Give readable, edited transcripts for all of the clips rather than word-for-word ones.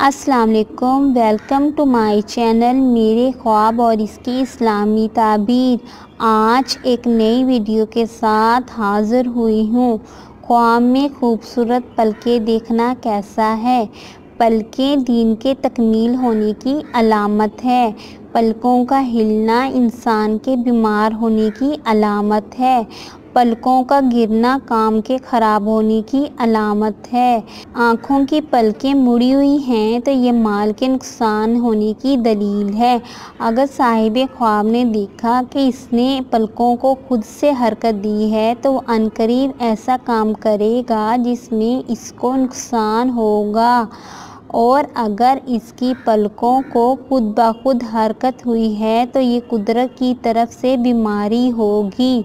السلام علیکم، welcome to my channel میرے خواب اور اس کی اسلامی تعبیر۔ آج ایک نئی ویڈیو کے ساتھ حاضر ہوئی ہوں۔ خواب میں خوبصورت پلکیں دیکھنا کیسا ہے؟ پلکیں دین کے تکمیل ہونے کی علامت ہے۔ پلکوں کا ہلنا انسان کے بیمار ہونے کی علامت ہے۔ پلکوں کا گرنا کام کے خراب ہونے کی علامت ہے۔ آنکھوں کی پلکیں مڑی ہوئی ہیں تو یہ مال کے نقصان ہونے کی دلیل ہے۔ اگر صاحب خواب نے دیکھا کہ اس نے پلکوں کو خود سے حرکت دی ہے تو وہ عنقریب ایسا کام کرے گا جس میں اس کو نقصان ہوگا، اور اگر اس کی پلکوں کو خود بخود حرکت ہوئی ہے تو یہ قدرت کی طرف سے بیماری ہوگی۔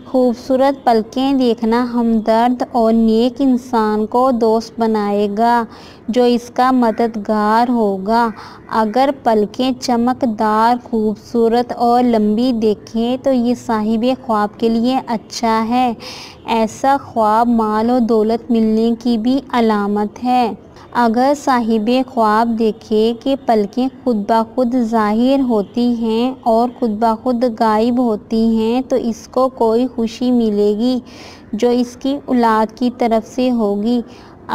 خوبصورت پلکیں دیکھنا ہمدرد اور نیک انسان کو دوست بنائے گا جو اس کا مددگار ہوگا۔ اگر پلکیں چمکدار، خوبصورت اور لمبی دیکھیں تو یہ صاحب خواب کے لیے اچھا ہے۔ ایسا خواب مال و دولت ملنے کی بھی علامت ہے۔ اگر صاحب خواب دیکھے کہ پلکیں خود بخود ظاہر ہوتی ہیں اور خود بخود غائب ہوتی ہیں تو اس کو کوئی خوشی ملے گی جو اس کی اولاد کی طرف سے ہوگی۔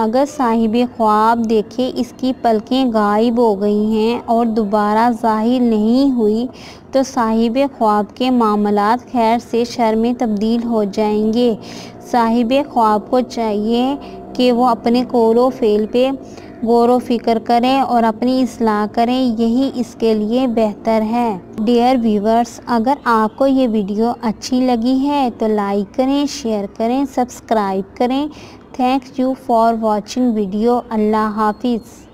اگر صاحب خواب دیکھے اس کی پلکیں غائب ہو گئی ہیں اور دوبارہ ظاہر نہیں ہوئی تو صاحب خواب کے معاملات خیر سے شر میں تبدیل ہو جائیں گے۔ صاحب خواب کو چاہیے کہ وہ اپنے قول و فعل پہ غور و فکر کریں اور اپنی اصلاح کریں، یہی اس کے لیے بہتر ہے۔ ڈیئر ویورز، اگر آپ کو یہ ویڈیو اچھی لگی ہے تو لائک کریں، شیئر کریں، سبسکرائب کریں۔ Thank you for watching video. اللہ حافظ۔